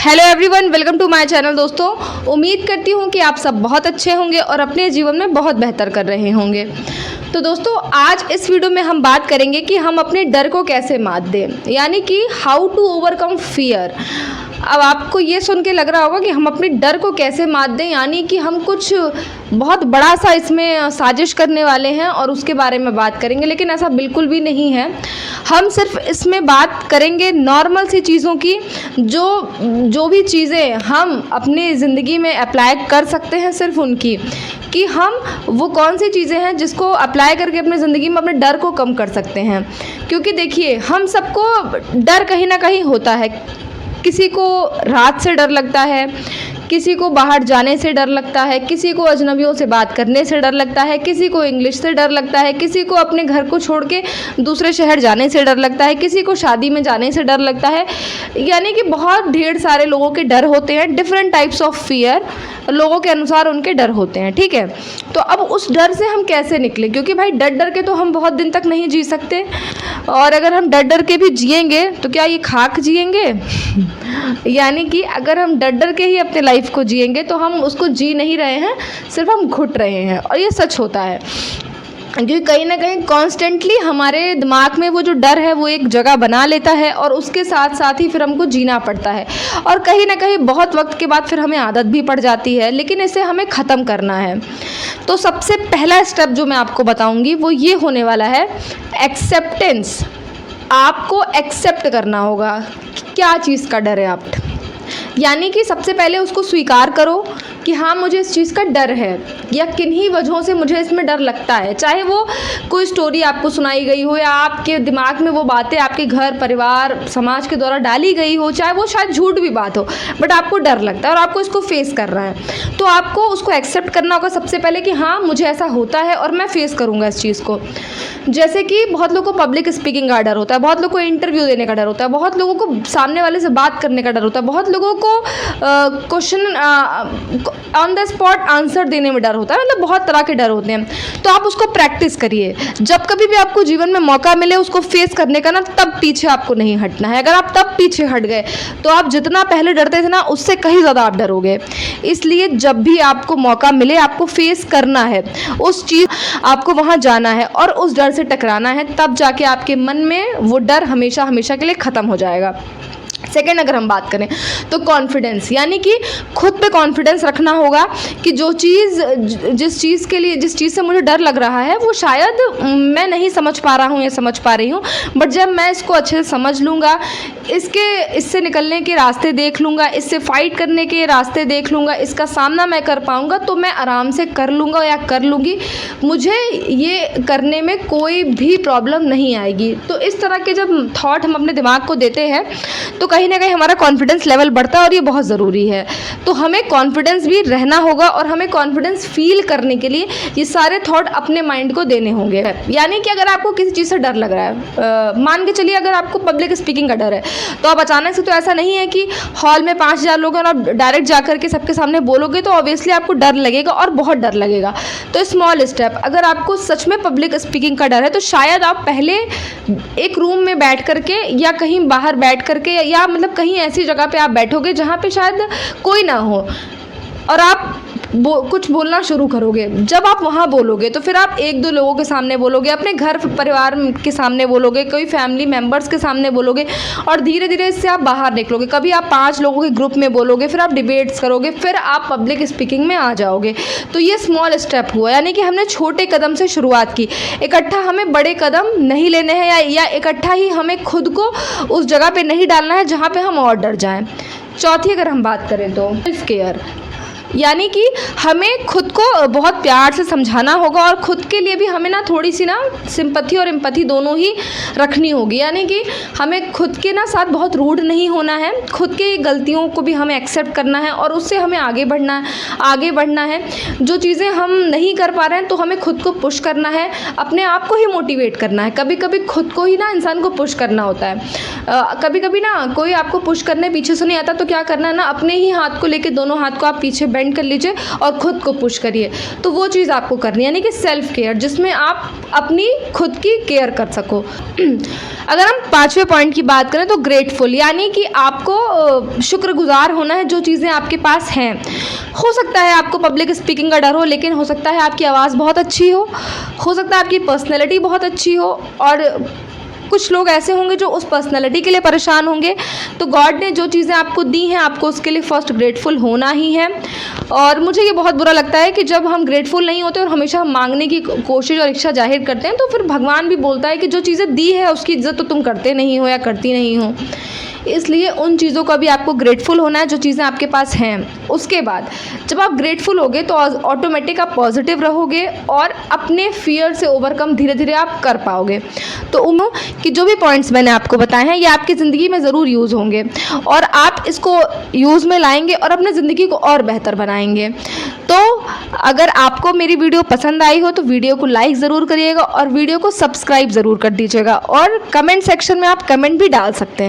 Hello everyone, welcome to my channel. दोस्तों, उम्मीद करती हूँ कि आप सब बहुत अच्छे होंगे और अपने जीवन में बहुत बेहतर कर रहे होंगे। तो दोस्तों, आज इस वीडियो में हम बात करेंगे कि हम अपने डर को कैसे मात दें, यानी कि हाउ टू ओवरकम फियर। अब आपको ये सुन के लग रहा होगा कि हम अपने डर को कैसे मात दें, यानी कि हम कुछ बहुत बड़ा सा इसमें साजिश करने वाले हैं और उसके बारे में बात करेंगे, लेकिन ऐसा बिल्कुल भी नहीं है। हम सिर्फ इसमें बात करेंगे नॉर्मल सी चीज़ों की, जो भी चीज़ें हम अपनी ज़िंदगी में अप्लाई कर सकते हैं, सिर्फ उनकी, कि हम वो कौन सी चीज़ें हैं जिसको अप्लाई करके अपनी ज़िंदगी में अपने डर को कम कर सकते हैं। क्योंकि देखिए, हम सबको डर कहीं ना कहीं होता है। किसी को रात से डर लगता है, किसी को बाहर जाने से डर लगता है, किसी को अजनबियों से बात करने से डर लगता है, किसी को इंग्लिश से डर लगता है, किसी को अपने घर को छोड़ के दूसरे शहर जाने से डर लगता है, किसी को शादी में जाने से डर लगता है। यानी कि बहुत ढेर सारे लोगों के डर होते हैं। डिफरेंट टाइप्स ऑफ फियर, लोगों के अनुसार उनके डर होते हैं। ठीक है, तो अब उस डर से हम कैसे निकलें? क्योंकि भाई डर डर के तो हम बहुत दिन तक नहीं जी सकते, और अगर हम डर डर के भी जिएंगे तो क्या ये खाक जिएंगे? यानी कि अगर हम डर डर के ही अपने लाइफ को जिएंगे तो हम उसको जी नहीं रहे हैं, सिर्फ हम घुट रहे हैं। और ये सच होता है, क्योंकि कहीं ना कहीं कॉन्स्टेंटली हमारे दिमाग में वो जो डर है वो एक जगह बना लेता है, और उसके साथ साथ ही फिर हमको जीना पड़ता है। और कहीं ना कहीं बहुत वक्त के बाद फिर हमें आदत भी पड़ जाती है, लेकिन इसे हमें ख़त्म करना है। तो सबसे पहला स्टेप जो मैं आपको बताऊंगी वो ये होने वाला है एक्सेप्टेंस। आपको एक्सेप्ट करना होगा कि क्या चीज़ का डर है आप, यानी कि सबसे पहले उसको स्वीकार करो कि हाँ, मुझे इस चीज़ का डर है, या किन्हीं वजहों से मुझे इसमें डर लगता है। चाहे वो कोई स्टोरी आपको सुनाई गई हो, या आपके दिमाग में वो बातें आपके घर परिवार समाज के द्वारा डाली गई हो, चाहे वो शायद झूठ भी बात हो, बट आपको डर लगता है और आपको इसको फेस कर रहा है। तो आपको उसको एक्सेप्ट करना होगा सबसे पहले कि हाँ, मुझे ऐसा होता है और मैं फेस करूँगा इस चीज़ को। जैसे कि बहुत लोगों को पब्लिक स्पीकिंग का डर होता है, बहुत लोगों को इंटरव्यू देने का डर होता है, बहुत लोगों को सामने वाले से बात करने का डर होता है, बहुत लोगों को question on the spot answer देने में डर होता है। मतलब बहुत तरह के डर होते हैं। तो आप उसको प्रैक्टिस करिए। जब कभी भी आपको जीवन में मौका मिले उसको फेस करने का ना, तब पीछे आपको नहीं हटना है। अगर आप तब पीछे हट गए तो आप जितना पहले डरते थे ना, उससे कहीं ज़्यादा आप डरोगे। इसलिए जब भी आपको मौका मिले आपको फेस करना है उस चीज़, आपको वहाँ जाना है और उस डर से टकराना है, तब जाके आपके मन में वो डर हमेशा हमेशा के लिए ख़त्म हो जाएगा। सेकेंड, अगर हम बात करें तो कॉन्फिडेंस, यानी कि खुद पे कॉन्फिडेंस रखना होगा कि जिस चीज़ से मुझे डर लग रहा है वो शायद मैं नहीं समझ पा रहा हूँ या समझ पा रही हूँ, बट जब मैं इसको अच्छे से समझ लूँगा, इससे निकलने के रास्ते देख लूँगा, इससे फाइट करने के रास्ते देख लूँगा, इसका सामना मैं कर पाऊँगा, तो मैं आराम से कर लूँगा या कर लूँगी। मुझे ये करने में कोई भी प्रॉब्लम नहीं आएगी। तो इस तरह के जब थॉट हम अपने दिमाग को देते हैं तो कहीं ना कहीं हमारा कॉन्फिडेंस लेवल बढ़ता है, और ये बहुत ज़रूरी है। तो हमें कॉन्फिडेंस भी रहना होगा, और हमें कॉन्फिडेंस फील करने के लिए ये सारे थॉट अपने माइंड को देने होंगे। यानी कि अगर आपको किसी चीज़ से डर लग रहा है, मान के चलिए अगर आपको पब्लिक स्पीकिंग का डर है, तो आप अचानक से, तो ऐसा नहीं है कि हॉल में 5000 लोग हैं और आप डायरेक्ट जाकर के सबके सामने बोलोगे, तो ऑब्वियसली आपको डर लगेगा और बहुत डर लगेगा। तो स्मॉल स्टेप, अगर आपको सच में पब्लिक स्पीकिंग का डर है तो शायद आप पहले एक रूम में बैठ करके या कहीं बाहर बैठ करके, या मतलब कहीं ऐसी जगह पे आप बैठोगे जहाँ पे शायद कोई ना हो, और आप कुछ बोलना शुरू करोगे। जब आप वहाँ बोलोगे तो फिर आप 1-2 लोगों के सामने बोलोगे, अपने घर परिवार के सामने बोलोगे, कोई फैमिली मेम्बर्स के सामने बोलोगे, और धीरे धीरे इससे आप बाहर निकलोगे। कभी आप 5 लोगों के ग्रुप में बोलोगे, फिर आप डिबेट्स करोगे, फिर आप पब्लिक स्पीकिंग में आ जाओगे। तो ये स्मॉल स्टेप हुआ, यानी कि हमने छोटे कदम से शुरुआत की। इकट्ठा हमें बड़े कदम नहीं लेने हैं, या इकट्ठा ही हमें खुद को उस जगह पर नहीं डालना है जहाँ पर हम और डर जाएँ। चौथी, अगर हम बात करें तो सेल्फ केयर, यानी कि हमें खुद को बहुत प्यार से समझाना होगा, और खुद के लिए भी हमें ना थोड़ी सी ना सिंपैथी और एम्पैथी दोनों ही रखनी होगी। यानी कि हमें खुद के ना साथ बहुत रूड नहीं होना है, खुद के गलतियों को भी हमें एक्सेप्ट करना है, और उससे हमें आगे बढ़ना है। जो चीज़ें हम नहीं कर पा रहे हैं तो हमें खुद को पुश करना है, अपने आप को ही मोटिवेट करना है। कभी कभी खुद को ही ना इंसान को पुश करना होता है। कभी कभी ना कोई आपको पुश करने पीछे से नहीं आता, तो क्या करना है ना, अपने ही हाथ को लेके दोनों हाथ को आप पीछे स्पेंड कर लीजिए और ख़ुद को पुश करिए। तो वो चीज़ आपको करनी है, यानी कि सेल्फ केयर, जिसमें आप अपनी खुद की केयर कर सको। अगर हम 5वें पॉइंट की बात करें तो ग्रेटफुल, यानी कि आपको शुक्रगुजार होना है जो चीज़ें आपके पास हैं। हो सकता है आपको पब्लिक स्पीकिंग का डर हो, लेकिन हो सकता है आपकी आवाज़ बहुत अच्छी हो सकता है आपकी पर्सनैलिटी बहुत अच्छी हो, और कुछ लोग ऐसे होंगे जो उस पर्सनैलिटी के लिए परेशान होंगे। तो गॉड ने जो चीज़ें आपको दी हैं, आपको उसके लिए फ़र्स्ट ग्रेटफुल होना ही है। और मुझे ये बहुत बुरा लगता है कि जब हम ग्रेटफुल नहीं होते और हमेशा हम मांगने की कोशिश और इच्छा जाहिर करते हैं, तो फिर भगवान भी बोलता है कि जो चीज़ें दी है उसकी इज़्ज़त तो तुम करते नहीं हो या करती नहीं हो। इसलिए उन चीज़ों का भी आपको ग्रेटफुल होना है जो चीज़ें आपके पास हैं। उसके बाद जब आप ग्रेटफुल होगे तो ऑटोमेटिक आप पॉजिटिव रहोगे और अपने फियर से ओवरकम धीरे धीरे आप कर पाओगे। तो उम्मीद कि जो भी पॉइंट्स मैंने आपको बताए हैं ये आपकी ज़िंदगी में ज़रूर यूज़ होंगे और आप इसको यूज़ में लाएंगे और अपनी ज़िंदगी को और बेहतर बनाएंगे। तो अगर आपको मेरी वीडियो पसंद आई हो तो वीडियो को लाइक ज़रूर करिएगा और वीडियो को सब्सक्राइब ज़रूर कर दीजिएगा, और कमेंट सेक्शन में आप कमेंट भी डाल सकते हैं।